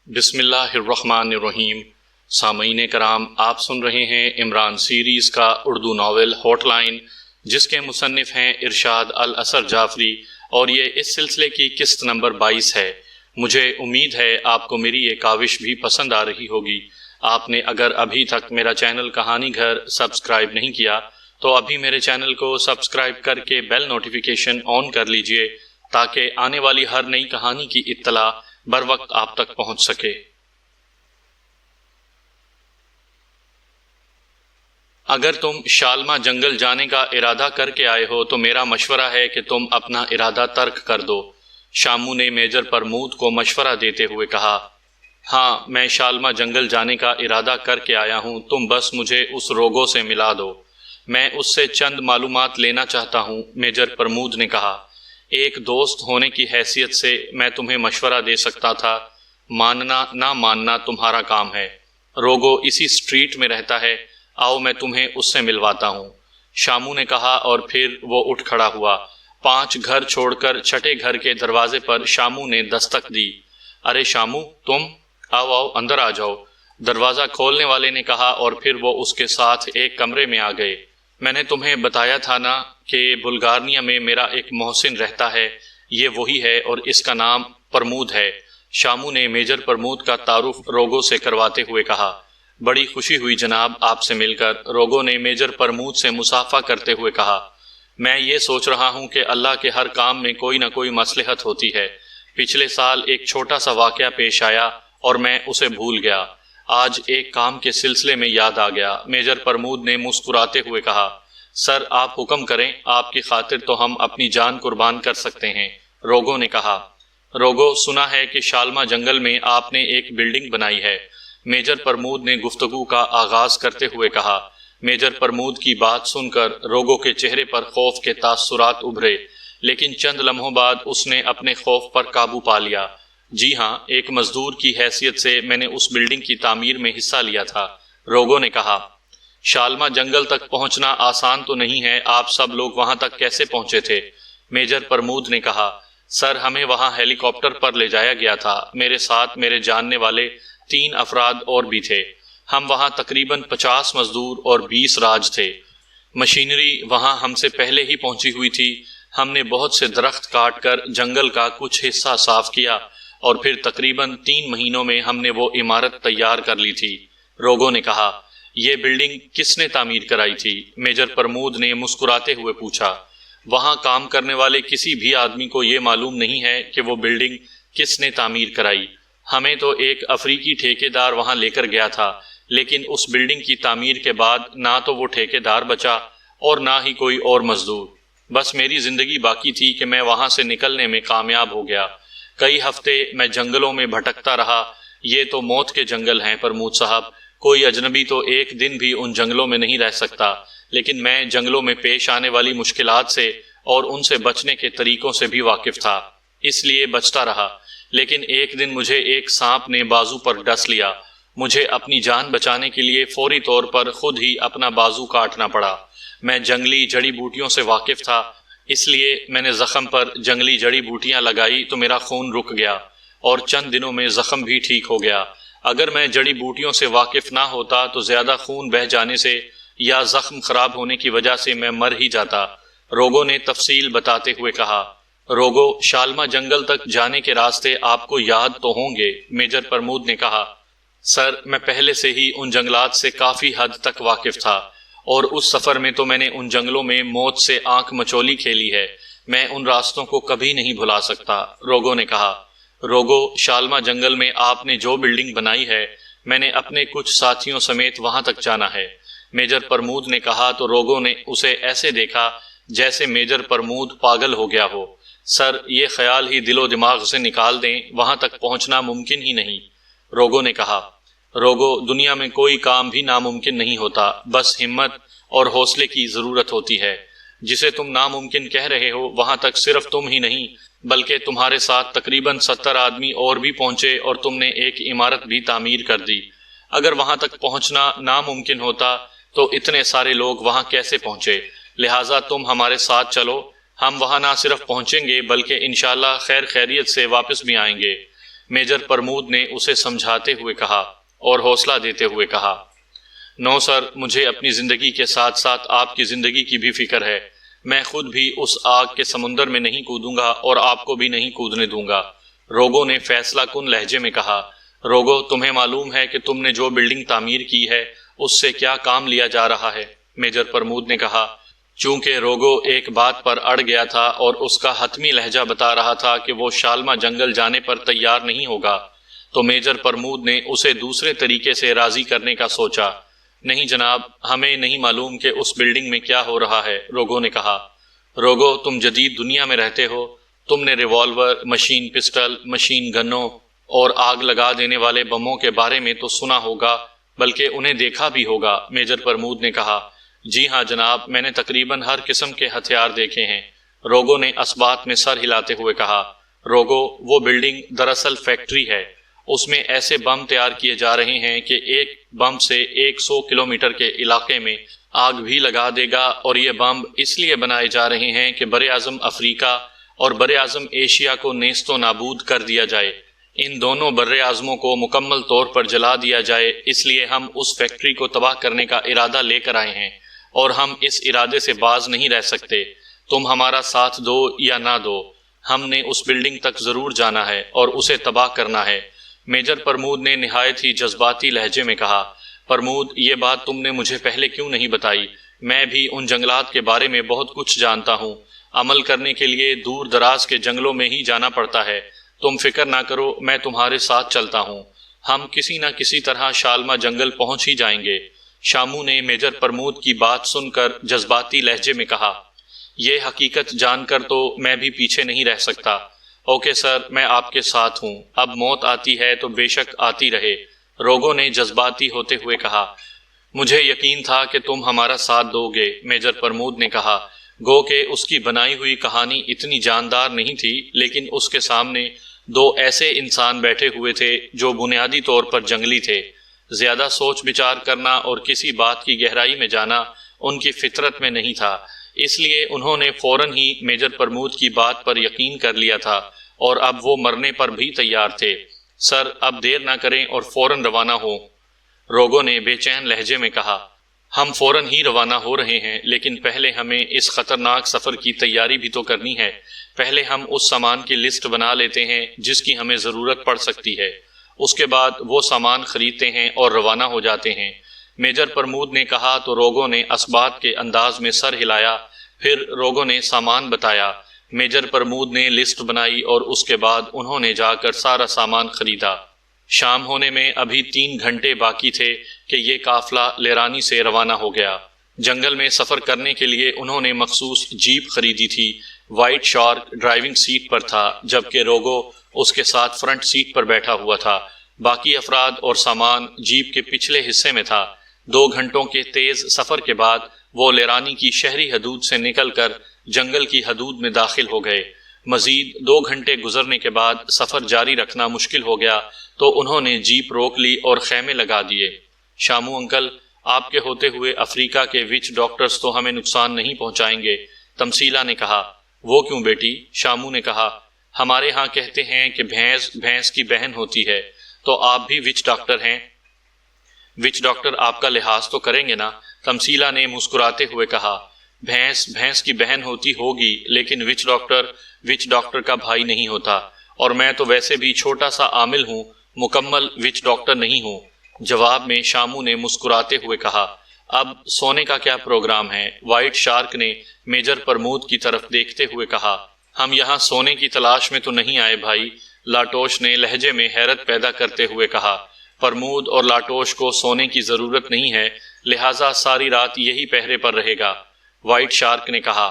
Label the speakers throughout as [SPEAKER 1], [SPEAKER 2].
[SPEAKER 1] بسم اللہ الرحمن الرحیم۔ سامعین کرام، آپ سن رہے ہیں عمران سیریز کا اردو ناول ہوٹ لائن، جس کے مصنف ہیں ارشاد الاثر جعفری، اور یہ اس سلسلے کی قسط نمبر 22 ہے۔ مجھے امید ہے آپ کو میری یہ کاوش بھی پسند آ رہی ہوگی۔ آپ نے اگر ابھی تک میرا چینل کہانی گھر سبسکرائب نہیں کیا تو ابھی میرے چینل کو سبسکرائب کر کے بیل نوٹیفیکیشن آن کر لیجئے، تاکہ آنے والی ہر نئی کہانی کی اطلاع بر وقت آپ تک پہنچ سکے۔ اگر تم شالمہ جنگل جانے کا ارادہ کر کے آئے ہو تو میرا مشورہ ہے کہ تم اپنا ارادہ ترک کر دو۔ شامو نے میجر پرمود کو مشورہ دیتے ہوئے کہا۔ ہاں، میں شالمہ جنگل جانے کا ارادہ کر کے آیا ہوں، تم بس مجھے اس روگو سے ملا دو۔ میں اس سے چند معلومات لینا چاہتا ہوں، میجر پرمود نے کہا۔ ایک دوست ہونے کی حیثیت سے میں تمہیں مشورہ دے سکتا تھا، ماننا نہ ماننا تمہارا کام ہے۔ روگو اسی اسٹریٹ میں رہتا ہے، آؤ میں تمہیں اس سے ملواتا ہوں، شامو نے کہا، اور پھر وہ اٹھ کھڑا ہوا۔ 5 گھر چھوڑ کر چھٹے گھر کے دروازے پر شامو نے دستک دی۔ ارے شامو، تم؟ آؤ اندر آ جاؤ، دروازہ کھولنے والے نے کہا، اور پھر وہ اس کے ساتھ ایک کمرے میں آ گئے۔ میں نے تمہیں بتایا تھا نا کہ بلغاریہ میں میرا ایک محسن رہتا ہے، یہ وہی ہے اور اس کا نام پرمود ہے، شامو نے میجر پرمود کا تعارف روگو سے کرواتے ہوئے کہا۔ بڑی خوشی ہوئی جناب آپ سے مل کر، روگو نے میجر پرمود سے مصافحہ کرتے ہوئے کہا۔ میں یہ سوچ رہا ہوں کہ اللہ کے ہر کام میں کوئی نہ کوئی مصلحت ہوتی ہے۔ پچھلے سال ایک چھوٹا سا واقعہ پیش آیا اور میں اسے بھول گیا، آج ایک کام کے سلسلے میں یاد آ گیا، میجر پرمود نے مسکراتے ہوئے کہا۔ سر آپ حکم کریں، آپ کی خاطر تو ہم اپنی جان قربان کر سکتے ہیں، روگو نے کہا۔ روگو، سنا ہے کہ شالمہ جنگل میں آپ نے ایک بلڈنگ بنائی ہے، میجر پرمود نے گفتگو کا آغاز کرتے ہوئے کہا۔ میجر پرمود کی بات سن کر روگو کے چہرے پر خوف کے تاثرات ابھرے، لیکن چند لمحوں بعد اس نے اپنے خوف پر قابو پا لیا۔ جی ہاں، ایک مزدور کی حیثیت سے میں نے اس بلڈنگ کی تعمیر میں حصہ لیا تھا، روگو نے کہا۔ شالمہ جنگل تک پہنچنا آسان تو نہیں ہے، آپ سب لوگ وہاں تک کیسے پہنچے تھے؟ میجر پرمود نے کہا۔ سر ہمیں وہاں ہیلی کاپٹر پر لے جایا گیا تھا، میرے ساتھ میرے جاننے والے 3 افراد اور بھی تھے، ہم وہاں تقریباً 50 مزدور اور 20 راج تھے۔ مشینری وہاں ہم سے پہلے ہی پہنچی ہوئی تھی، ہم نے بہت سے درخت کاٹ کر جنگل کا کچھ حصہ صاف کیا، اور پھر تقریباً 3 مہینوں میں ہم نے وہ عمارت تیار کر لی تھی، روگو نے کہا۔ یہ بلڈنگ کس نے تعمیر کرائی تھی؟ میجر پرمود نے مسکراتے ہوئے پوچھا۔ وہاں کام کرنے والے کسی بھی آدمی کو یہ معلوم نہیں ہے کہ وہ بلڈنگ کس نے تعمیر کرائی، ہمیں تو ایک افریقی ٹھیکیدار وہاں لے کر گیا تھا، لیکن اس بلڈنگ کی تعمیر کے بعد نہ تو وہ ٹھیکیدار بچا اور نہ ہی کوئی اور مزدور، بس میری زندگی باقی تھی کہ میں وہاں سے نکلنے میں کامیاب ہو گیا۔ کئی ہفتے میں جنگلوں میں بھٹکتا رہا، یہ تو موت کے جنگل ہیں پرمود صاحب، کوئی اجنبی تو ایک دن بھی ان جنگلوں میں نہیں رہ سکتا، لیکن میں جنگلوں میں پیش آنے والی مشکلات سے اور ان سے بچنے کے طریقوں سے بھی واقف تھا، اس لیے بچتا رہا۔ لیکن ایک دن مجھے ایک سانپ نے بازو پر ڈس لیا، مجھے اپنی جان بچانے کے لیے فوری طور پر خود ہی اپنا بازو کاٹنا پڑا۔ میں جنگلی جڑی بوٹیوں سے واقف تھا، اس لیے میں نے زخم پر جنگلی جڑی بوٹیاں لگائی تو میرا خون رک گیا، اور چند دنوں میں زخم بھی ٹھیک ہو گیا۔ اگر میں جڑی بوٹیوں سے واقف نہ ہوتا تو زیادہ خون بہہ جانے سے یا زخم خراب ہونے کی وجہ سے میں مر ہی جاتا، روگو نے تفصیل بتاتے ہوئے کہا۔ روگو، شالمہ جنگل تک جانے کے راستے آپ کو یاد تو ہوں گے، میجر پرمود نے کہا۔ سر میں پہلے سے ہی ان جنگلات سے کافی حد تک واقف تھا، اور اس سفر میں تو میں نے ان جنگلوں میں موت سے آنکھ مچولی کھیلی ہے، میں ان راستوں کو کبھی نہیں بھلا سکتا، روگو نے کہا۔ روگو، شالمہ جنگل میں آپ نے جو بلڈنگ بنائی ہے، میں نے اپنے کچھ ساتھیوں سمیت وہاں تک جانا ہے، میجر پرمود نے کہا تو روگو نے اسے ایسے دیکھا جیسے میجر پرمود پاگل ہو گیا ہو۔ سر یہ خیال ہی دل و دماغ سے نکال دیں، وہاں تک پہنچنا ممکن ہی نہیں، روگو نے کہا۔ روگو، دنیا میں کوئی کام بھی ناممکن نہیں ہوتا، بس ہمت اور حوصلے کی ضرورت ہوتی ہے۔ جسے تم ناممکن کہہ رہے ہو وہاں تک صرف تم ہی نہیں بلکہ تمہارے ساتھ تقریباً 70 آدمی اور بھی پہنچے، اور تم نے ایک عمارت بھی تعمیر کر دی۔ اگر وہاں تک پہنچنا ناممکن ہوتا تو اتنے سارے لوگ وہاں کیسے پہنچے؟ لہٰذا تم ہمارے ساتھ چلو، ہم وہاں نہ صرف پہنچیں گے بلکہ انشاءاللہ خیر خیریت سے واپس بھی آئیں گے۔ میجر پرمود نے اسے سمجھاتے ہوئے کہا اور حوصلہ دیتے ہوئے کہا، نو سر، مجھے اپنی زندگی کے ساتھ ساتھ آپ کی زندگی کی بھی فکر ہے۔ میں خود بھی اس آگ کے سمندر میں نہیں کودوں گا اور آپ کو بھی نہیں کودنے دوں گا۔ روگو نے فیصلہ کن لہجے میں کہا، روگو، تمہیں معلوم ہے کہ تم نے جو بلڈنگ تعمیر کی ہے اس سے کیا کام لیا جا رہا ہے؟ میجر پرمود نے کہا۔ چونکہ روگو ایک بات پر اڑ گیا تھا اور اس کا حتمی لہجہ بتا رہا تھا کہ وہ شالما جنگل جانے پر تیار نہیں ہوگا، تو میجر پرمود نے اسے دوسرے طریقے سے راضی کرنے کا سوچا۔ نہیں جناب، ہمیں نہیں معلوم کہ اس بلڈنگ میں کیا ہو رہا ہے، روگو نے کہا۔ روگو، تم جدید دنیا میں رہتے ہو، تم نے ریوالور، مشین پسٹل، مشین گنوں اور آگ لگا دینے والے بموں کے بارے میں تو سنا ہوگا، بلکہ انہیں دیکھا بھی ہوگا، میجر پرمود نے کہا۔ جی ہاں جناب، میں نے تقریباً ہر قسم کے ہتھیار دیکھے ہیں، روگو نے اس بات میں سر ہلاتے ہوئے کہا۔ روگو، وہ بلڈنگ دراصل فیکٹری ہے، اس میں ایسے بم تیار کیے جا رہے ہیں کہ ایک بم سے 100 کلومیٹر کے علاقے میں آگ بھی لگا دے گا، اور یہ بم اس لیے بنائے جا رہے ہیں کہ براعظم افریقہ اور براعظم ایشیا کو نیست و نابود کر دیا جائے۔ ان دونوں براعظموں کو مکمل طور پر جلا دیا جائے، اس لیے ہم اس فیکٹری کو تباہ کرنے کا ارادہ لے کر آئے ہیں، اور ہم اس ارادے سے باز نہیں رہ سکتے۔ تم ہمارا ساتھ دو یا نہ دو، ہم نے اس بلڈنگ تک ضرور جانا ہے اور اسے تباہ کرنا ہے، میجر پرمود نے نہایت ہی جذباتی لہجے میں کہا۔ پرمود، یہ بات تم نے مجھے پہلے کیوں نہیں بتائی؟ میں بھی ان جنگلات کے بارے میں بہت کچھ جانتا ہوں، عمل کرنے کے لیے دور دراز کے جنگلوں میں ہی جانا پڑتا ہے۔ تم فکر نہ کرو، میں تمہارے ساتھ چلتا ہوں، ہم کسی نہ کسی طرح شالما جنگل پہنچ ہی جائیں گے۔ شامو نے میجر پرمود کی بات سن کر جذباتی لہجے میں کہا، یہ حقیقت جان کر تو میں بھی پیچھے نہیں رہ سکتا۔ اوکے سر، میں آپ کے ساتھ ہوں، اب موت آتی ہے تو بے شک آتی رہے، روگو نے جذباتی ہوتے ہوئے کہا۔ مجھے یقین تھا کہ تم ہمارا ساتھ دو گے، میجر پرمود نے کہا۔ گو کہ اس کی بنائی ہوئی کہانی اتنی جاندار نہیں تھی، لیکن اس کے سامنے دو ایسے انسان بیٹھے ہوئے تھے جو بنیادی طور پر جنگلی تھے۔ زیادہ سوچ بچار کرنا اور کسی بات کی گہرائی میں جانا ان کی فطرت میں نہیں تھا، اس لیے انہوں نے فوراً ہی میجر پرمود کی بات پر یقین کر لیا تھا، اور اب وہ مرنے پر بھی تیار تھے۔ سر، اب دیر نہ کریں اور فوراً روانہ ہوں، روگو نے بے چین لہجے میں کہا۔ ہم فوراً ہی روانہ ہو رہے ہیں، لیکن پہلے ہمیں اس خطرناک سفر کی تیاری بھی تو کرنی ہے۔ پہلے ہم اس سامان کی لسٹ بنا لیتے ہیں جس کی ہمیں ضرورت پڑ سکتی ہے، اس کے بعد وہ سامان خریدتے ہیں اور روانہ ہو جاتے ہیں، میجر پرمود نے کہا تو روگو نے اسبات کے انداز میں سر ہلایا۔ پھر روگو نے سامان بتایا، میجر پرمود نے لسٹ بنائی اور اس کے بعد انہوں نے جا کر سارا سامان خریدا۔ شام ہونے میں ابھی 3 گھنٹے باقی تھے کہ یہ قافلہ لیرانی سے روانہ ہو گیا۔ جنگل میں سفر کرنے کے لیے انہوں نے مخصوص جیپ خریدی تھی۔ وائٹ شارک ڈرائیونگ سیٹ پر تھا، جبکہ روگو اس کے ساتھ فرنٹ سیٹ پر بیٹھا ہوا تھا۔ باقی افراد اور سامان جیپ کے پچھلے حصے میں تھا۔ 2 گھنٹوں کے تیز سفر کے بعد وہ لیرانی کی شہری حدود سے نکل کر جنگل کی حدود میں داخل ہو گئے۔ مزید 2 گھنٹے گزرنے کے بعد سفر جاری رکھنا مشکل ہو گیا تو انہوں نے جیپ روک لی اور خیمے لگا دیے۔ شامو انکل، آپ کے ہوتے ہوئے افریقہ کے وچ ڈاکٹرز تو ہمیں نقصان نہیں پہنچائیں گے، تمثیلہ نے کہا۔ وہ کیوں بیٹی؟ شامو نے کہا۔ ہمارے ہاں کہتے ہیں کہ بھینس کی بہن ہوتی ہے، تو آپ بھی وچ ڈاکٹر ہیں؟ وچ ڈاکٹر آپ کا لحاظ تو کریں گے نا، تمثیلہ نے مسکراتے ہوئے کہا۔ بھینس کی بہن ہوتی ہوگی، لیکن وچ ڈاکٹر کا بھائی نہیں ہوتا، اور میں تو ویسے بھی چھوٹا سا عامل ہوں، مکمل وچ ڈاکٹر نہیں ہوں، جواب میں شامو نے مسکراتے ہوئے کہا۔ اب سونے کا کیا پروگرام ہے؟ وائٹ شارک نے میجر پرمود کی طرف دیکھتے ہوئے کہا۔ ہم یہاں سونے کی تلاش میں تو نہیں آئے بھائی، لاٹوش نے لہجے میں حیرت پیدا کرتے ہوئے کہا۔ پرمود اور لاٹوش کو سونے کی ضرورت نہیں ہے، لہٰذا ساری رات یہی پہرے پر رہے گا، وائٹ شارک نے کہا۔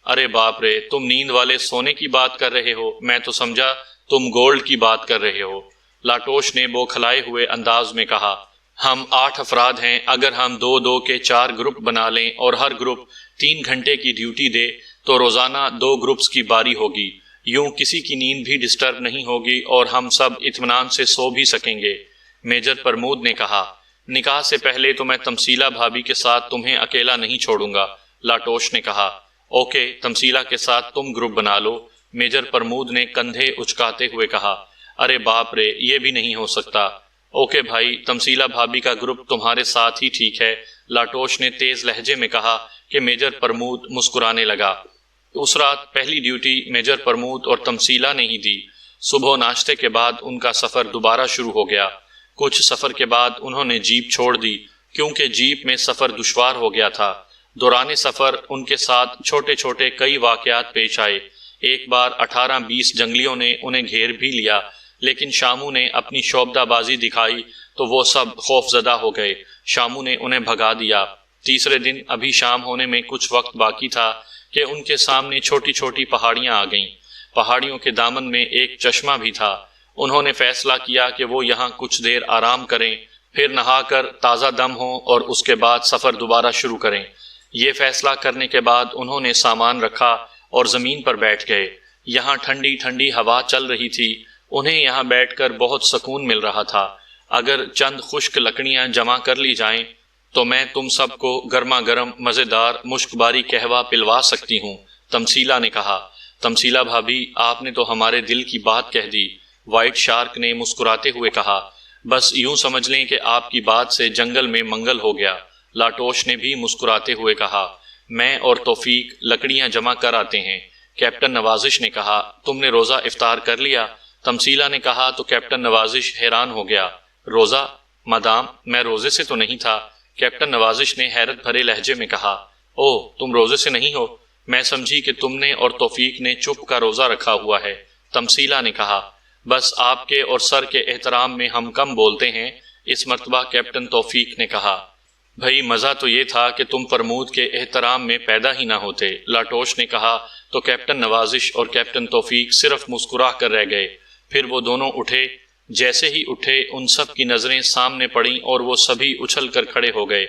[SPEAKER 1] ارے باپ رے، تم نیند والے سونے کی بات کر رہے ہو، میں تو سمجھا تم گولڈ کی بات کر رہے ہو، لاٹوش نے بوکھلائے ہوئے انداز میں کہا۔ ہم 8 افراد ہیں، اگر ہم 2 کے 4 گروپ بنا لیں اور ہر گروپ 3 گھنٹے کی ڈیوٹی دے تو روزانہ 2 گروپس کی باری ہوگی، یوں کسی کی نیند بھی ڈسٹرب نہیں ہوگی اور ہم سب اطمینان سے سو بھی سکیں گے، میجر پرمود نے کہا۔ نکاح سے پہلے تو میں تمثیلہ بھابھی کے ساتھ تمہیں اکیلا نہیں چھوڑوں گا، لاٹوش نے کہا۔ اوکے، تمثیلہ کے ساتھ تم گروپ بنا لو، میجر پرمود نے کندھے اچکاتے ہوئے کہا۔ ارے باپ رے، یہ بھی نہیں ہو سکتا۔ اوکے بھائی، تمثیلہ بھابھی کا گروپ تمہارے ساتھ ہی ٹھیک ہے، لاٹوش نے تیز لہجے میں کہا کہ میجر پرمود مسکرانے لگا۔ اس رات پہلی ڈیوٹی میجر پرمود اور تمثیلہ نے ہی دی۔ صبح ناشتے کے بعد ان کا سفر دوبارہ شروع ہو گیا۔ کچھ سفر کے بعد انہوں نے جیپ چھوڑ دی کیونکہ جیپ میں سفر دشوار ہو گیا تھا۔ دوران سفر ان کے ساتھ چھوٹے چھوٹے کئی واقعات پیش آئے۔ ایک بار 18-20 جنگلیوں نے انہیں گھیر بھی لیا، لیکن شامو نے اپنی شعبدہ بازی دکھائی تو وہ سب خوف زدہ ہو گئے۔ شامو نے انہیں بھگا دیا۔ تیسرے دن ابھی شام ہونے میں کچھ وقت باقی تھا کہ ان کے سامنے چھوٹی چھوٹی پہاڑیاں آ گئیں۔ پہاڑیوں کے دامن میں ایک چشمہ بھی تھا۔ انہوں نے فیصلہ کیا کہ وہ یہاں کچھ دیر آرام کریں، پھر نہا کر تازہ دم ہوں اور اس کے بعد سفر دوبارہ شروع کریں۔ یہ فیصلہ کرنے کے بعد انہوں نے سامان رکھا اور زمین پر بیٹھ گئے۔ یہاں ٹھنڈی ٹھنڈی ہوا چل رہی تھی۔ انہیں یہاں بیٹھ کر بہت سکون مل رہا تھا۔ اگر چند خشک لکڑیاں جمع کر لی جائیں تو میں تم سب کو گرما گرم مزیدار مشک باری قہوہ پلوا سکتی ہوں، تمثیلہ نے کہا۔ تمثیلہ بھابھی، آپ نے تو ہمارے دل کی بات کہہ دی، وائٹ شارک نے مسکراتے ہوئے کہا۔ بس یوں سمجھ لیں کہ آپ کی بات سے جنگل میں منگل ہو گیا، لاٹوش نے بھی مسکراتے ہوئے کہا۔ میں اور توفیق لکڑیاں جمع کر آتے ہیں، کیپٹن نوازش نے کہا۔ تم نے روزہ افطار کر لیا؟ تمثیلہ نے کہا تو کیپٹن نوازش حیران ہو گیا۔ روزہ؟ مدام، میں روزے سے تو نہیں تھا، کیپٹن نوازش نے حیرت بھرے لہجے میں کہا۔ اوہ، تم روزے سے نہیں ہو؟ میں سمجھی کہ تم نے اور توفیق نے چپ کا روزہ رکھا ہوا ہے، تمثیلہ نے کہا۔ بس آپ کے اور سر کے احترام میں ہم کم بولتے ہیں، اس مرتبہ کیپٹن توفیق نے کہا۔ بھئی مزہ تو یہ تھا کہ تم پرمود کے احترام میں پیدا ہی نہ ہوتے، لاٹوش نے کہا تو کیپٹن نوازش اور کیپٹن توفیق صرف مسکرا کر رہ گئے۔ پھر وہ دونوں اٹھے۔ جیسے ہی اٹھے ان سب کی نظریں سامنے پڑیں اور وہ سبھی اچھل کر کھڑے ہو گئے۔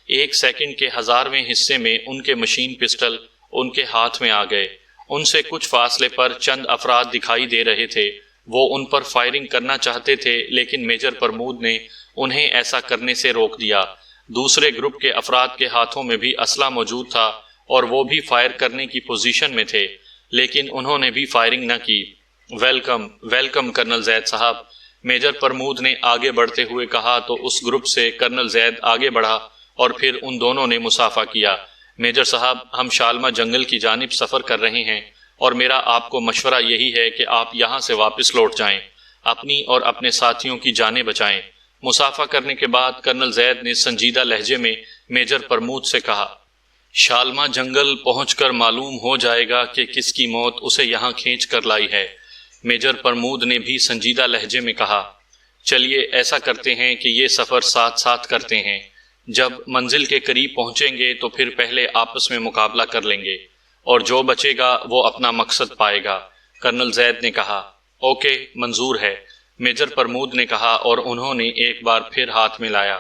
[SPEAKER 1] ایک سیکنڈ کے 1000ویں حصے میں ان کے مشین پسٹل ان کے ہاتھ میں آ گئے۔ ان سے کچھ فاصلے پر چند افراد دکھائی دے رہے تھے۔ وہ ان پر فائرنگ کرنا چاہتے تھے لیکن میجر پرمود نے انہیں ایسا کرنے سے روک دیا۔ دوسرے گروپ کے افراد کے ہاتھوں میں بھی اسلحہ موجود تھا اور وہ بھی فائر کرنے کی پوزیشن میں تھے، لیکن انہوں نے بھی فائرنگ نہ کی۔ ویلکم، ویلکم کرنل زید صاحب، میجر پرمود نے آگے بڑھتے ہوئے کہا تو اس گروپ سے کرنل زید آگے بڑھا اور پھر ان دونوں نے مصافحہ کیا۔ میجر صاحب، ہم شالما جنگل کی جانب سفر کر رہے ہیں اور میرا آپ کو مشورہ یہی ہے کہ آپ یہاں سے واپس لوٹ جائیں، اپنی اور اپنے ساتھیوں کی جانیں بچائیں۔ مصافحہ کرنے کے بعد کرنل زید نے سنجیدہ لہجے میں میجر پرمود سے کہا، شالما جنگل پہنچ کر معلوم ہو جائے گا کہ کس کی موت اسے یہاں کھینچ کر لائی ہے۔ میجر پرمود نے بھی سنجیدہ لہجے میں کہا، چلیے ایسا کرتے ہیں کہ یہ سفر ساتھ ساتھ کرتے ہیں، جب منزل کے قریب پہنچیں گے تو پھر پہلے آپس میں مقابلہ کر لیں گے اور جو بچے گا وہ اپنا مقصد پائے گا، کرنل زید نے کہا۔ اوکے، منظور ہے، میجر پرمود نے کہا اور انہوں نے ایک بار پھر ہاتھ میں لایا۔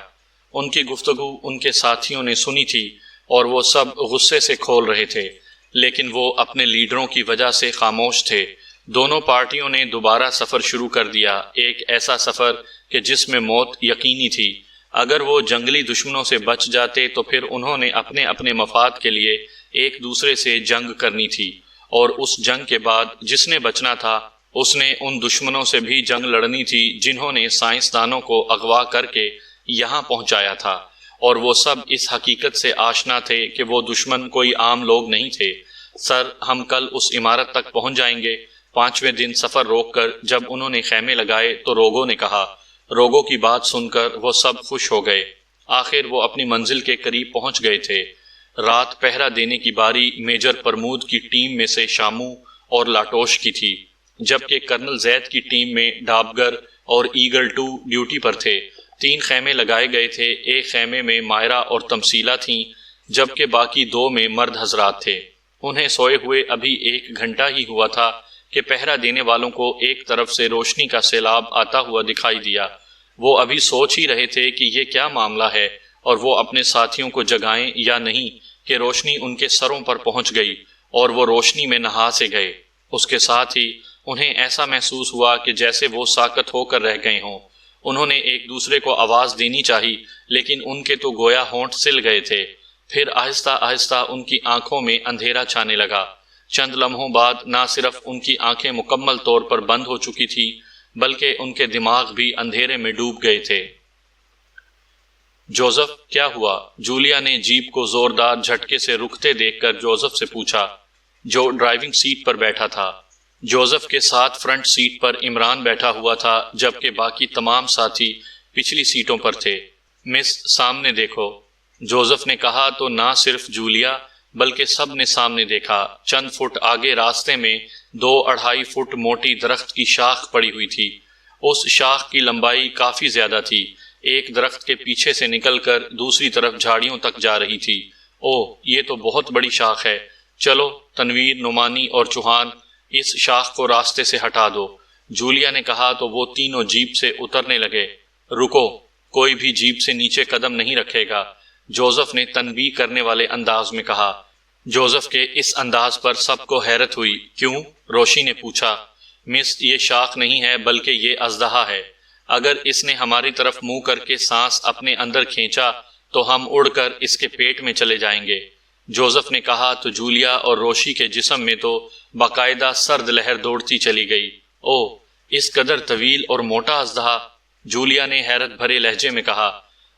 [SPEAKER 1] ان کی گفتگو ان کے ساتھیوں نے سنی تھی اور وہ سب غصے سے کھول رہے تھے، لیکن وہ اپنے لیڈروں کی وجہ سے خاموش تھے۔ دونوں پارٹیوں نے دوبارہ سفر شروع کر دیا، ایک ایسا سفر کہ جس میں موت یقینی تھی۔ اگر وہ جنگلی دشمنوں سے بچ جاتے تو پھر انہوں نے اپنے اپنے مفاد کے لیے ایک دوسرے سے جنگ کرنی تھی، اور اس جنگ کے بعد جس نے بچنا تھا اس نے ان دشمنوں سے بھی جنگ لڑنی تھی جنہوں نے سائنسدانوں کو اغوا کر کے یہاں پہنچایا تھا، اور وہ سب اس حقیقت سے آشنا تھے کہ وہ دشمن کوئی عام لوگ نہیں تھے۔ سر، ہم کل اس عمارت تک پہنچ جائیں گے۔ 5ویں دن سفر روک کر جب انہوں نے خیمے لگائے تو روگو نے کہا۔ روگو کی بات سن کر وہ سب خوش ہو گئے۔ آخر وہ اپنی منزل کے قریب پہنچ گئے تھے۔ رات پہرا دینے کی باری میجر پرمود کی ٹیم میں سے شامو اور لاٹوش کی تھی، جبکہ کرنل زید کی ٹیم میں ڈابگر اور ایگل 2 ڈیوٹی پر تھے۔ 3 خیمے لگائے گئے تھے، ایک خیمے میں مائرہ اور تمثیلہ تھیں، جبکہ باقی 2 میں مرد حضرات تھے۔ انہیں سوئے ہوئے ابھی 1 گھنٹہ ہی ہوا تھا کہ پہرا دینے والوں کو ایک طرف سے روشنی کا سیلاب آتا ہوا دکھائی دیا۔ وہ ابھی سوچ ہی رہے تھے کہ یہ کیا معاملہ ہے اور وہ اپنے ساتھیوں کو جگائیں یا نہیں کہ روشنی ان کے سروں پر پہنچ گئی اور وہ روشنی میں نہا سے گئے۔ اس کے ساتھ ہی انہیں ایسا محسوس ہوا کہ جیسے وہ ساکت ہو کر رہ گئے ہوں۔ انہوں نے ایک دوسرے کو آواز دینی چاہی لیکن ان کے تو گویا ہونٹ سل گئے تھے۔ پھر آہستہ آہستہ ان کی آنکھوں میں اندھیرا چھانے لگا۔ چند لمحوں بعد نہ صرف ان کی آنکھیں مکمل طور پر بند ہو چکی تھی بلکہ ان کے دماغ بھی اندھیرے میں ڈوب گئے تھے۔ جوزف، کیا ہوا؟ جولیا نے جیپ کو زوردار جھٹکے سے رکتے دیکھ کر جوزف سے پوچھا، جو ڈرائیونگ سیٹ پر بیٹھا تھا۔ جوزف کے ساتھ فرنٹ سیٹ پر عمران بیٹھا ہوا تھا، جبکہ باقی تمام ساتھی پچھلی سیٹوں پر تھے۔ مس، سامنے دیکھو، جوزف نے کہا تو نہ صرف جولیا بلکہ سب نے سامنے دیکھا۔ چند فٹ آگے راستے میں 2-2.5 فٹ موٹی درخت کی شاخ پڑی ہوئی تھی۔ اس شاخ کی لمبائی کافی زیادہ تھی، ایک درخت کے پیچھے سے نکل کر دوسری طرف جھاڑیوں تک جا رہی تھی۔ اوہ، یہ تو بہت بڑی شاخ ہے۔ چلو تنویر، نعمانی اور چوہان، اس شاخ کو راستے سے ہٹا دو، جولیا نے کہا تو وہ تینوں جیپ سے اترنے لگے۔ رکو، کوئی بھی جیپ سے نیچے قدم نہیں رکھے گا، جوزف نے تنبیہ کرنے والے انداز میں کہا۔ جوزف کے اس انداز پر سب کو حیرت ہوئی۔ کیوں؟ روشی نے پوچھا۔ مس، یہ شاخ نہیں ہے بلکہ یہ اژدہا ہے۔ اگر اس نے ہماری طرف منہ کر کے سانس اپنے اندر کھینچا تو ہم اڑ کر اس کے پیٹ میں چلے جائیں گے، جوزف نے کہا تو جولیا اور روشی کے جسم میں تو باقاعدہ سرد لہر دوڑتی چلی گئی۔ اوہ، اس قدر طویل اور موٹا اژدہا، جولیا نے حیرت بھرے لہجے میں کہا۔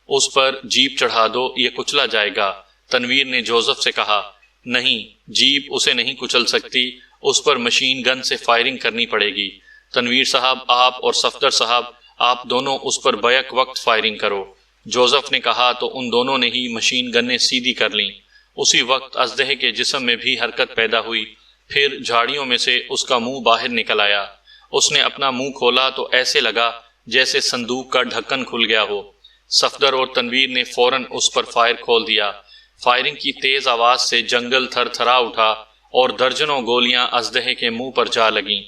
[SPEAKER 1] اس پر جیپ چڑھا دو، یہ کچلا جائے گا، تنویر نے جوزف سے کہا۔ نہیں، جیپ اسے نہیں کچل سکتی، اس پر مشین گن سے فائرنگ کرنی پڑے گی۔ تنویر صاحب، آپ اور صفدر صاحب، آپ دونوں اس پر بیک وقت فائرنگ کرو، جوزف نے کہا تو ان دونوں نے ہی مشین گنیں سیدھی کر لیں۔ اسی وقت اژدہے کے جسم میں بھی حرکت پیدا ہوئی، پھر جھاڑیوں میں سے اس کا منہ باہر نکل آیا۔ اس نے اپنا منہ کھولا تو ایسے لگا جیسے صندوق کا ڈھکن کھل گیا ہو۔ صفدر اور تنویر نے فوراً اس پر فائر کھول دیا۔ فائرنگ کی تیز آواز سے جنگل تھر تھرا اٹھا اور درجنوں گولیاں اژدہے کے منہ پر جا لگیں۔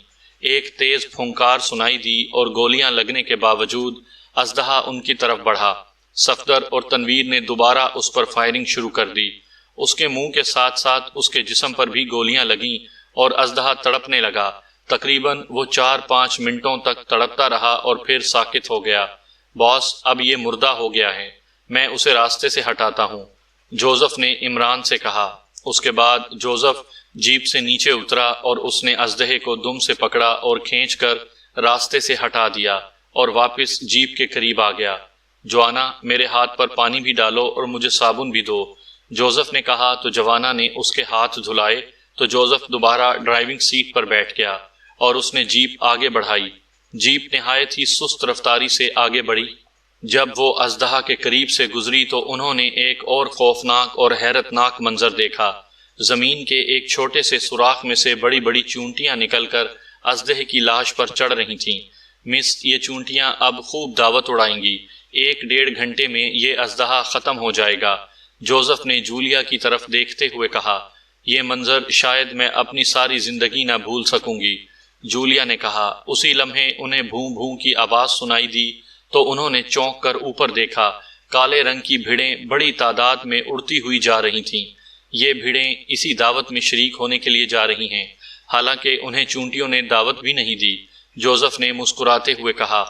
[SPEAKER 1] ایک تیز پھونکار سنائی دی اور گولیاں لگنے کے باوجود اژدہا ان کی طرف بڑھا۔ صفدر اور تنویر نے دوبارہ اس پر فائرنگ شروع کر دی۔ اس کے منہ کے ساتھ ساتھ اس کے جسم پر بھی گولیاں لگیں اور اژدہا تڑپنے لگا۔ تقریباً وہ 4-5 منٹوں تک تڑپتا رہا اور پھر ساکت ہو گیا۔ باس، اب یہ مردہ ہو گیا ہے، میں اسے راستے سے ہٹاتا ہوں، جوزف نے عمران سے کہا۔ اس کے بعد جوزف جیپ سے نیچے اترا اور اس نے اژدہے کو دم سے پکڑا اور کھینچ کر راستے سے ہٹا دیا اور واپس جیپ کے قریب آ گیا۔ جوانا، میرے ہاتھ پر پانی بھی ڈالو اور مجھے صابن بھی دو، جوزف نے کہا تو جوانا نے اس کے ہاتھ دھلائے تو جوزف دوبارہ ڈرائیونگ سیٹ پر بیٹھ گیا اور اس نے جیپ آگے بڑھائی۔ جیپ نہایت ہی سست رفتاری سے آگے بڑھی۔ جب وہ اژدہا کے قریب سے گزری تو انہوں نے ایک اور خوفناک اور حیرت ناک منظر دیکھا۔ زمین کے ایک چھوٹے سے سوراخ میں سے بڑی بڑی چونٹیاں نکل کر اژدہے کی لاش پر چڑھ رہی تھیں۔ مس، یہ چونٹیاں اب خوب دعوت اڑائیں گی، 1-1.5 گھنٹے میں یہ اژدہا ختم ہو جائے گا، جوزف نے جولیا کی طرف دیکھتے ہوئے کہا۔ یہ منظر شاید میں اپنی ساری زندگی نہ بھول سکوں گی، جولیا نے کہا۔ اسی لمحے انہیں بھوں بھوں کی آواز سنائی دی تو انہوں نے چونک کر اوپر دیکھا۔ کالے رنگ کی بھیڑیں بڑی تعداد میں اڑتی ہوئی جا رہی تھیں۔ یہ بھیڑیں اسی دعوت میں شریک ہونے کے لیے جا رہی ہیں، حالانکہ انہیں چونٹیوں نے دعوت بھی نہیں دی، جوزف نے مسکراتے ہوئے کہا۔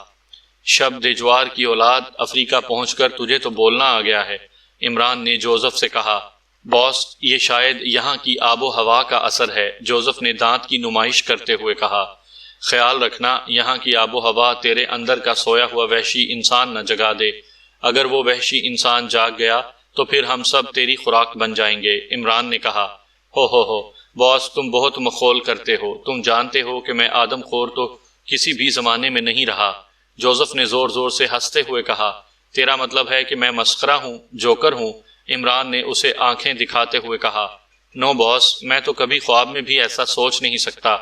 [SPEAKER 1] شب دیجوار کی اولاد، افریقہ پہنچ کر تجھے تو بولنا آ گیا ہے، عمران نے جوزف سے کہا۔ باس، یہ شاید یہاں کی آب و ہوا کا اثر ہے، جوزف نے دانت کی نمائش کرتے ہوئے کہا۔ خیال رکھنا یہاں کی آب و ہوا تیرے اندر کا سویا ہوا وحشی انسان نہ جگا دے، اگر وہ وحشی انسان جاگ گیا تو پھر ہم سب تیری خوراک بن جائیں گے، عمران نے کہا۔ ہو باس، تم بہت مخول کرتے ہو، تم جانتے ہو کہ میں آدم خور تو کسی بھی زمانے میں نہیں رہا، جوزف نے زور زور سے ہنستے ہوئے کہا۔ تیرا مطلب ہے کہ میں مسخرہ ہوں، جوکر ہوں، عمران نے اسے آنکھیں دکھاتے ہوئے کہا۔ نو باس، میں تو کبھی خواب میں بھی ایسا سوچ نہیں سکتا،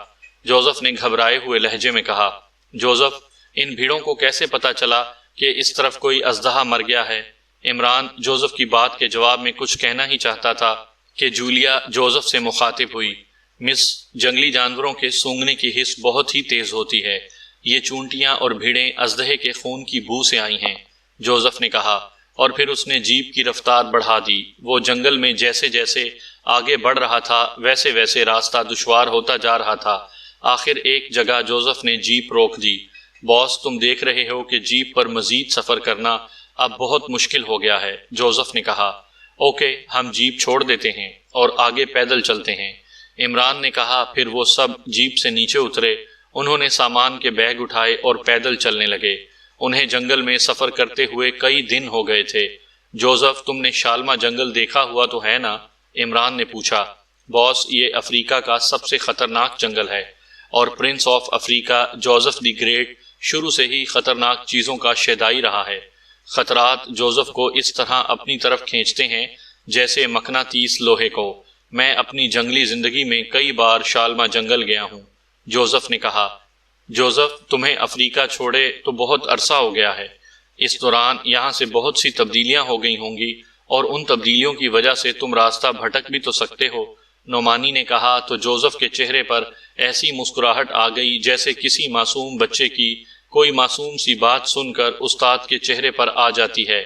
[SPEAKER 1] جوزف نے گھبرائے ہوئے لہجے میں کہا۔ جوزف، ان بھیڑوں کو کیسے پتا چلا کہ اس طرف کوئی اژدہا مر گیا ہے؟ عمران جوزف کی بات کے جواب میں کچھ کہنا ہی چاہتا تھا کہ جولیا جوزف سے مخاطب ہوئی۔ مس، جنگلی جانوروں کے سونگھنے کی حس بہت ہی تیز ہوتی ہے، یہ چونٹیاں اور بھیڑیں اژدہے کے خون کی بو سے آئی ہیں، جوزف نے کہا، اور پھر اس نے جیپ کی رفتار بڑھا دی۔ وہ جنگل میں جیسے جیسے آگے بڑھ رہا تھا ویسے ویسے راستہ دشوار ہوتا جا رہا تھا۔ آخر ایک جگہ جوزف نے جیپ روک دی۔ باس، تم دیکھ رہے ہو کہ جیپ پر مزید سفر کرنا اب بہت مشکل ہو گیا ہے، جوزف نے کہا۔ اوکے، ہم جیپ چھوڑ دیتے ہیں اور آگے پیدل چلتے ہیں، عمران نے کہا۔ پھر وہ سب جیپ سے نیچے اترے انہوں نے سامان کے بیگ اٹھائے اور پیدل چلنے لگے۔ انہیں جنگل میں سفر کرتے ہوئے کئی دن ہو گئے تھے۔ جوزف، تم نے شالما جنگل دیکھا ہوا تو ہے نا؟ عمران نے پوچھا۔ باس، یہ افریقہ کا سب سے خطرناک جنگل ہے، اور prince of Africa Joseph the great شروع سے ہی خطرناک چیزوں کا شیدائی رہا ہے۔ خطرات جوزف کو اس طرح اپنی طرف کھینچتے ہیں جیسے مقناطیس لوہے کو۔ میں اپنی جنگلی زندگی میں کئی بار شالما جنگل گیا ہوں، جوزف نے کہا۔ جوزف، تمہیں افریقہ چھوڑے تو بہت عرصہ ہو گیا ہے۔ اس دوران یہاں سے بہت سی تبدیلیاں ہو گئی ہوں گی، اور ان تبدیلیوں کی وجہ سے تم راستہ بھٹک بھی تو سکتے ہو، نعمانی نے کہا تو جوزف کے چہرے پر ایسی مسکراہٹ آ گئی جیسے کسی معصوم بچے کی کوئی معصوم سی بات سن کر استاد کے چہرے پر آ جاتی ہے۔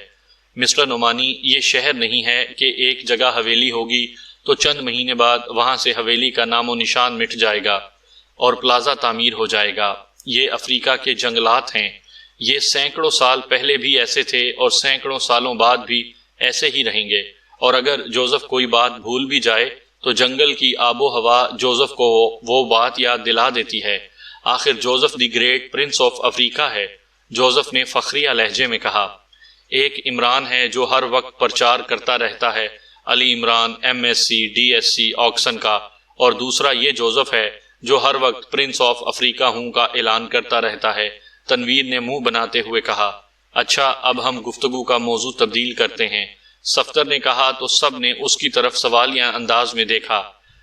[SPEAKER 1] مسٹر نعمانی، یہ شہر نہیں ہے کہ ایک جگہ حویلی ہوگی تو چند مہینے بعد وہاں سے حویلی کا نام و نشان مٹ جائے گا اور پلازا تعمیر ہو جائے گا۔ یہ افریقہ کے جنگلات ہیں، یہ سینکڑوں سال پہلے بھی ایسے تھے اور سینکڑوں سالوں بعد بھی ایسے ہی رہیں گے، اور اگر جوزف کوئی بات بھول بھی جائے تو جنگل کی آب و ہوا جوزف کو وہ بات یاد دلا دیتی ہے۔ آخر Joseph the great prince of Africa ہے، جوزف نے فخریہ لہجے میں کہا۔ ایک عمران ہے جو ہر وقت پرچار کرتا رہتا ہے علی عمران MSc DSc آکسن کا، اور دوسرا یہ جوزف ہے جو ہر وقت پرنس آف افریقہ ہوں کا اعلان کرتا رہتا ہے، تنویر نے منہ بناتے ہوئے کہا۔ اچھا، اب ہم گفتگو کا موضوع تبدیل کرتے ہیں، صفدر نے کہا تو سب نے اس کی طرف سوالیہ انداز میں دیکھا۔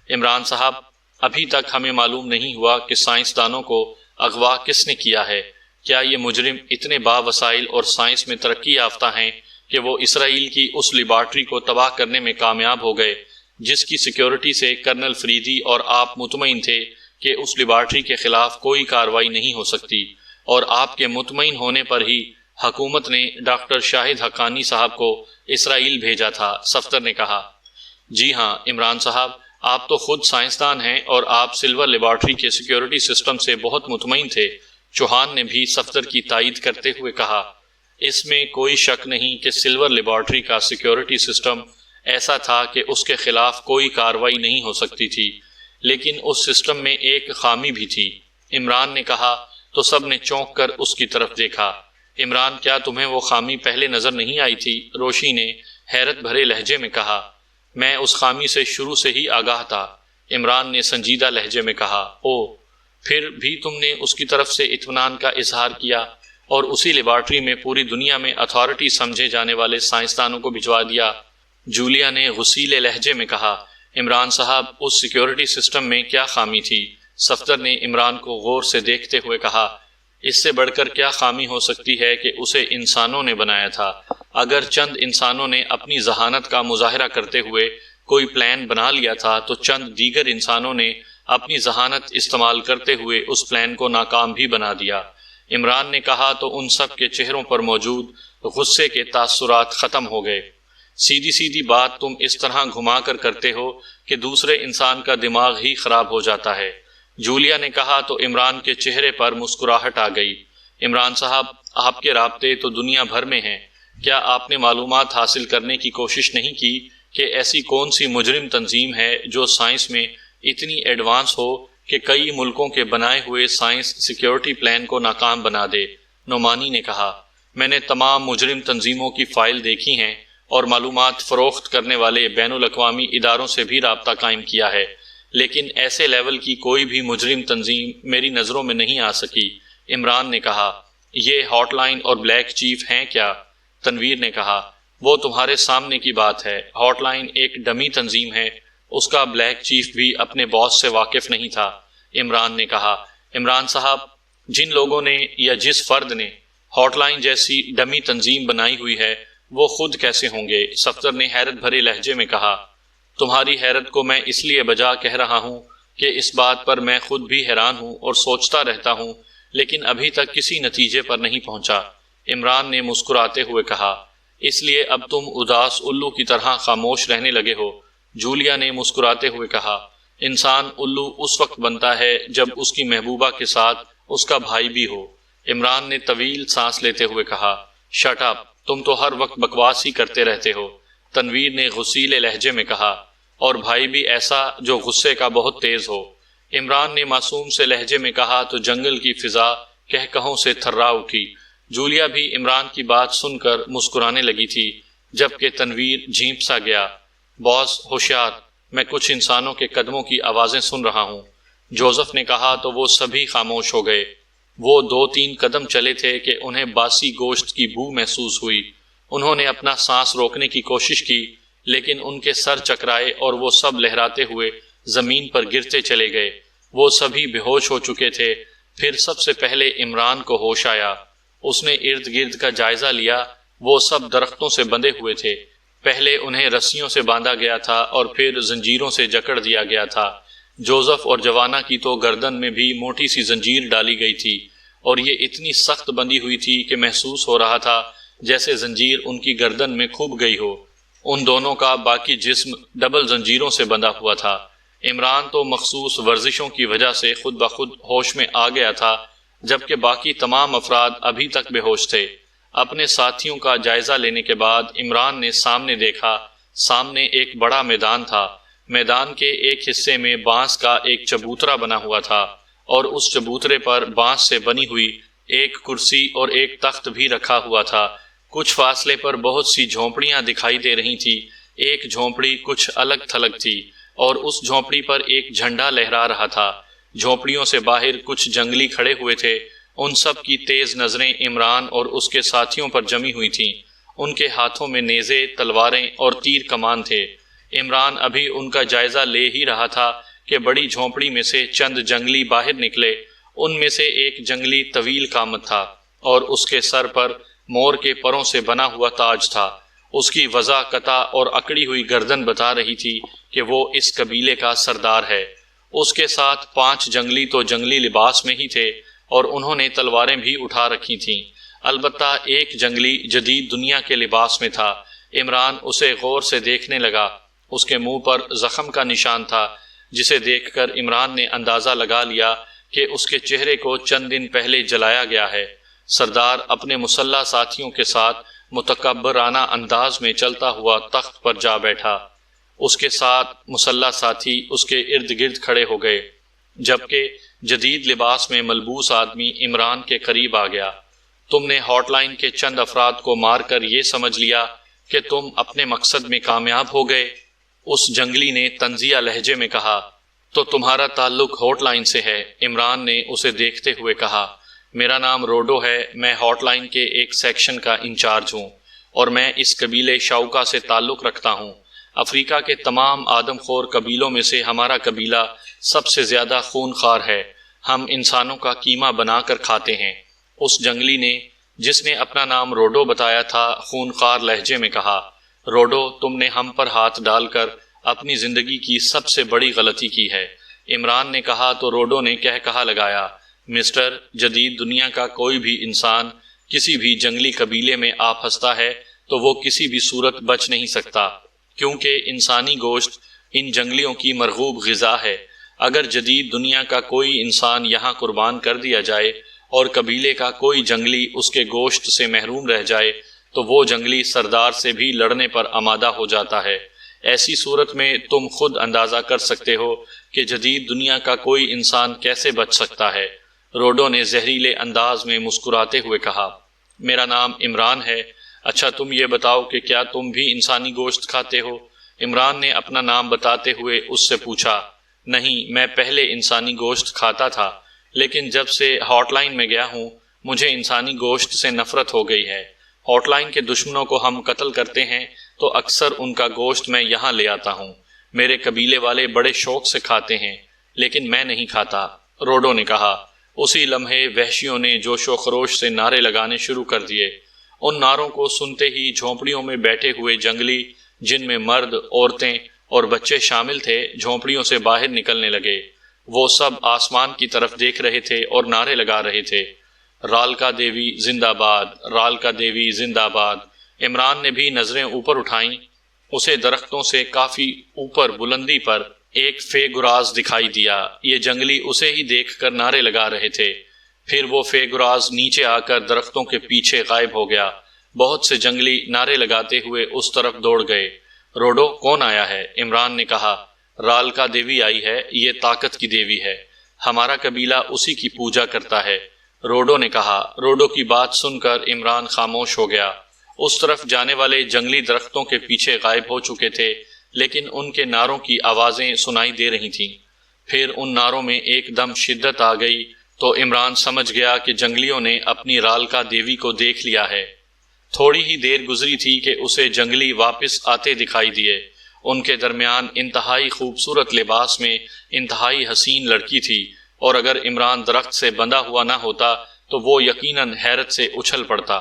[SPEAKER 1] عمران صاحب، ابھی تک ہمیں معلوم نہیں ہوا کہ سائنسدانوں کو اغوا کس نے کیا ہے۔ کیا یہ مجرم اتنے با وسائل اور سائنس میں ترقی یافتہ ہیں کہ وہ اسرائیل کی اس لیبارٹری کو تباہ کرنے میں کامیاب ہو گئے جس کی سیکیورٹی سے کرنل فریدی اور آپ مطمئن تھے کہ اس لیبارٹری کے خلاف کوئی کارروائی نہیں ہو سکتی، اور آپ کے مطمئن ہونے پر ہی حکومت نے ڈاکٹر شاہد حقانی صاحب کو اسرائیل بھیجا تھا، صفدر نے کہا۔ جی ہاں عمران صاحب، آپ تو خود سائنسدان ہیں اور آپ سلور لیبارٹری کے سیکیورٹی سسٹم سے بہت مطمئن تھے، چوہان نے بھی صفدر کی تائید کرتے ہوئے کہا۔ اس میں کوئی شک نہیں کہ سلور لیبارٹری کا سیکیورٹی سسٹم ایسا تھا کہ اس کے خلاف کوئی کارروائی نہیں ہو سکتی تھی، لیکن اس سسٹم میں ایک خامی بھی تھی، عمران نے کہا تو سب نے چونک کر اس کی طرف دیکھا۔ عمران، کیا تمہیں وہ خامی پہلے نظر نہیں آئی تھی؟ روشی نے حیرت بھرے لہجے میں کہا۔ میں اس خامی سے شروع سے ہی آگاہ تھا، عمران نے سنجیدہ لہجے میں کہا۔ او، پھر بھی تم نے اس کی طرف سے اطمینان کا اظہار کیا اور اسی لیبارٹری میں پوری دنیا میں اتھارٹی سمجھے جانے والے سائنسدانوں کو بھجوا دیا، جولیا نے غصیلے لہجے میں کہا۔ عمران صاحب، اس سیکیورٹی سسٹم میں کیا خامی تھی؟ صفدر نے عمران کو غور سے دیکھتے ہوئے کہا۔ اس سے بڑھ کر کیا خامی ہو سکتی ہے کہ اسے انسانوں نے بنایا تھا۔ اگر چند انسانوں نے اپنی ذہانت کا مظاہرہ کرتے ہوئے کوئی پلان بنا لیا تھا تو چند دیگر انسانوں نے اپنی ذہانت استعمال کرتے ہوئے اس پلان کو ناکام بھی بنا دیا، عمران نے کہا تو ان سب کے چہروں پر موجود غصے کے تاثرات ختم ہو گئے۔ سیدھی سیدھی بات تم اس طرح گھما کر کرتے ہو کہ دوسرے انسان کا دماغ ہی خراب ہو جاتا ہے، جولیا نے کہا تو عمران کے چہرے پر مسکراہٹ آ گئی۔ عمران صاحب، آپ کے رابطے تو دنیا بھر میں ہیں، کیا آپ نے معلومات حاصل کرنے کی کوشش نہیں کی کہ ایسی کون سی مجرم تنظیم ہے جو سائنس میں اتنی ایڈوانس ہو کہ کئی ملکوں کے بنائے ہوئے سائنس سیکیورٹی پلان کو ناکام بنا دے؟ نعمانی نے کہا۔ میں نے تمام مجرم تنظیموں کی فائل دیکھی ہیں اور معلومات فروخت کرنے والے بین الاقوامی اداروں سے بھی رابطہ قائم کیا ہے، لیکن ایسے لیول کی کوئی بھی مجرم تنظیم میری نظروں میں نہیں آ سکی، عمران نے کہا۔ یہ ہاٹ لائن اور بلیک چیف ہیں کیا؟ تنویر نے کہا۔ وہ تمہارے سامنے کی بات ہے، ہاٹ لائن ایک ڈمی تنظیم ہے، اس کا بلیک چیف بھی اپنے باس سے واقف نہیں تھا، عمران نے کہا۔ عمران صاحب، جن لوگوں نے یا جس فرد نے ہاٹ لائن جیسی ڈمی تنظیم بنائی ہوئی ہے وہ خود کیسے ہوں گے؟ صفدر نے حیرت بھرے لہجے میں کہا۔ تمہاری حیرت کو میں اس لیے بجا کہہ رہا ہوں کہ اس بات پر میں خود بھی حیران ہوں اور سوچتا رہتا ہوں، لیکن ابھی تک کسی نتیجے پر نہیں پہنچا، عمران نے مسکراتے ہوئے کہا۔ اس لیے اب تم اداس الو کی طرح خاموش رہنے لگے ہو، جولیا نے مسکراتے ہوئے کہا۔ انسان الو اس وقت بنتا ہے جب اس کی محبوبہ کے ساتھ اس کا بھائی بھی ہو، عمران نے طویل سانس لیتے ہوئے کہا۔ شٹ اپ، تم تو ہر وقت بکواس ہی کرتے رہتے ہو، تنویر نے غصیلے لہجے میں کہا، اور بھائی بھی ایسا جو غصے کا بہت تیز ہو، عمران نے معصوم سے لہجے میں کہا تو جنگل کی فضا کہکہوں سے تھرا اٹھی۔ جولیا بھی عمران کی بات سن کر مسکرانے لگی تھی، جبکہ تنویر جھیپ سا گیا۔ باس ہوشیار، میں کچھ انسانوں کے قدموں کی آوازیں سن رہا ہوں، جوزف نے کہا تو وہ سبھی خاموش ہو گئے۔ وہ 2-3 قدم چلے تھے کہ انہیں باسی گوشت کی بو محسوس ہوئی۔ انہوں نے اپنا سانس روکنے کی کوشش کی، لیکن ان کے سر چکرائے اور وہ سب لہراتے ہوئے زمین پر گرتے چلے گئے۔ وہ سبھی بے ہوش ہو چکے تھے۔ پھر سب سے پہلے عمران کو ہوش آیا۔ اس نے ارد گرد کا جائزہ لیا۔ وہ سب درختوں سے بندھے ہوئے تھے۔ پہلے انہیں رسیوں سے باندھا گیا تھا اور پھر زنجیروں سے جکڑ دیا گیا تھا۔ جوزف اور جوانا کی تو گردن میں بھی موٹی سی زنجیر ڈالی گئی تھی، اور یہ اتنی سخت بندھی ہوئی تھی کہ محسوس ہو رہا تھا جیسے زنجیر ان کی گردن میں کھب گئی ہو۔ ان دونوں کا باقی جسم ڈبل زنجیروں سے بندھا ہوا تھا۔ عمران تو مخصوص ورزشوں کی وجہ سے خود بخود ہوش میں آ گیا تھا، جبکہ باقی تمام افراد ابھی تک بے ہوش تھے۔ اپنے ساتھیوں کا جائزہ لینے کے بعد عمران نے سامنے دیکھا۔ سامنے ایک بڑا میدان تھا۔ میدان کے ایک حصے میں بانس کا ایک چبوترا بنا ہوا تھا، اور اس چبوترے پر بانس سے بنی ہوئی ایک کرسی اور ایک تخت بھی رکھا ہوا تھا۔ کچھ فاصلے پر بہت سی جھونپڑیاں دکھائی دے رہی تھی۔ ایک جھونپڑی کچھ الگ تھلگ تھی، اور اس جھونپڑی پر ایک جھنڈا لہرا رہا تھا۔ جھونپڑیوں سے باہر کچھ جنگلی کھڑے ہوئے تھے۔ ان سب کی تیز نظریں عمران اور اس کے ساتھیوں پر جمی ہوئی تھیں۔ ان کے ہاتھوں میں نیزے، تلواریں اور تیر کمان تھے۔ عمران ابھی ان کا جائزہ لے ہی رہا تھا کہ بڑی جھونپڑی میں سے چند جنگلی باہر نکلے۔ ان میں سے ایک جنگلی طویل قامت تھا، اور اس کے سر پر مور کے پروں سے بنا ہوا تاج تھا۔ اس کی وضع قطع اور اکڑی ہوئی گردن بتا رہی تھی کہ وہ اس قبیلے کا سردار ہے۔ اس کے ساتھ 5 جنگلی تو جنگلی لباس میں ہی تھے، اور انہوں نے تلواریں بھی اٹھا رکھی تھیں۔ البتہ ایک جنگلی جدید دنیا کے لباس میں تھا۔ عمران اسے غور سے دیکھنے لگا۔ اس کے منہ پر زخم کا نشان تھا، جسے دیکھ کر عمران نے اندازہ لگا لیا کہ اس کے چہرے کو چند دن پہلے جلایا گیا ہے۔ سردار اپنے مسلح ساتھیوں کے ساتھ متکبرانہ انداز میں چلتا ہوا تخت پر جا بیٹھا۔ اس کے ساتھ مسلح ساتھی اس کے ارد گرد کھڑے ہو گئے، جبکہ جدید لباس میں ملبوس آدمی عمران کے قریب آ گیا۔ تم نے ہاٹ لائن کے چند افراد کو مار کر یہ سمجھ لیا کہ تم اپنے مقصد میں کامیاب ہو گئے؟ اس جنگلی نے طنزیہ لہجے میں کہا۔ تو تمہارا تعلق ہاٹ لائن سے ہے؟ عمران نے اسے دیکھتے ہوئے کہا۔ میرا نام روڈو ہے، میں ہاٹ لائن کے ایک سیکشن کا انچارج ہوں، اور میں اس قبیلے شاؤکا سے تعلق رکھتا ہوں۔ افریقہ کے تمام آدم خور قبیلوں میں سے ہمارا قبیلہ سب سے زیادہ خون خوار ہے۔ ہم انسانوں کا قیمہ بنا کر کھاتے ہیں۔ اس جنگلی نے، جس نے اپنا نام روڈو بتایا تھا، خون خوار لہجے میں کہا۔ روڈو، تم نے ہم پر ہاتھ ڈال کر اپنی زندگی کی سب سے بڑی غلطی کی ہے۔ عمران نے کہا تو روڈو نے کہا لگایا، مسٹر، جدید دنیا کا کوئی بھی انسان کسی بھی جنگلی قبیلے میں آ پھنستا ہے تو وہ کسی بھی صورت بچ نہیں سکتا، کیونکہ انسانی گوشت ان جنگلیوں کی مرغوب غذا ہے۔ اگر جدید دنیا کا کوئی انسان یہاں قربان کر دیا جائے اور قبیلے کا کوئی جنگلی اس کے گوشت سے محروم رہ جائے تو وہ جنگلی سردار سے بھی لڑنے پر آمادہ ہو جاتا ہے۔ ایسی صورت میں تم خود اندازہ کر سکتے ہو کہ جدید دنیا کا کوئی انسان کیسے بچ سکتا ہے۔ روڈو نے زہریلے انداز میں مسکراتے ہوئے کہا، میرا نام عمران ہے۔ اچھا تم یہ بتاؤ کہ کیا تم بھی انسانی گوشت کھاتے ہو؟ عمران نے اپنا نام بتاتے ہوئے اس سے پوچھا۔ نہیں، میں پہلے انسانی گوشت کھاتا تھا، لیکن جب سے ہاٹ لائن میں گیا ہوں مجھے انسانی گوشت سے نفرت ہو گئی ہے۔ ہاٹ لائن کے دشمنوں کو ہم قتل کرتے ہیں تو اکثر ان کا گوشت میں یہاں لے آتا ہوں۔ میرے قبیلے والے بڑے شوق سے کھاتے ہیں، لیکن میں نہیں کھاتا، روڈو نے کہا۔ اسی لمحے وحشیوں نے جوش و خروش سے نعرے لگانے شروع کر دیے۔ ان نعروں کو سنتے ہی جھونپڑیوں میں بیٹھے ہوئے جنگلی، جن میں مرد، عورتیں اور بچے شامل تھے، جھونپڑیوں سے باہر نکلنے لگے۔ وہ سب آسمان کی طرف دیکھ رہے تھے اور نعرے لگا رہے تھے، رالکا دیوی زندہ باد، رالکا دیوی زندہ باد۔ عمران نے بھی نظریں اوپر اٹھائیں۔ اسے درختوں سے کافی اوپر بلندی پر ایک فے گراز دکھائی دیا۔ یہ جنگلی اسے ہی دیکھ کر نعرے لگا رہے تھے۔ پھر وہ فے گراز نیچے آ کر درختوں کے پیچھے غائب ہو گیا۔ بہت سے جنگلی نعرے لگاتے ہوئے اس طرف دوڑ گئے۔ روڈو، کون آیا ہے؟ عمران نے کہا۔ رالکا دیوی آئی ہے، یہ طاقت کی دیوی ہے، ہمارا قبیلہ اسی کی پوجا کرتا ہے۔ روڈو نے کہا۔ روڈو کی بات سن کر عمران خاموش ہو گیا۔ اس طرف جانے والے جنگلی درختوں کے پیچھے غائب ہو چکے تھے، لیکن ان کے نعروں کی آوازیں سنائی دے رہی تھیں۔ پھر ان نعروں میں ایک دم شدت آ گئی تو عمران سمجھ گیا کہ جنگلیوں نے اپنی رالکا دیوی کو دیکھ لیا ہے۔ تھوڑی ہی دیر گزری تھی کہ اسے جنگلی واپس آتے دکھائی دیے۔ ان کے درمیان انتہائی خوبصورت لباس میں انتہائی حسین لڑکی تھی، اور اگر عمران درخت سے بندھا ہوا نہ ہوتا تو وہ یقیناً حیرت سے اچھل پڑتا۔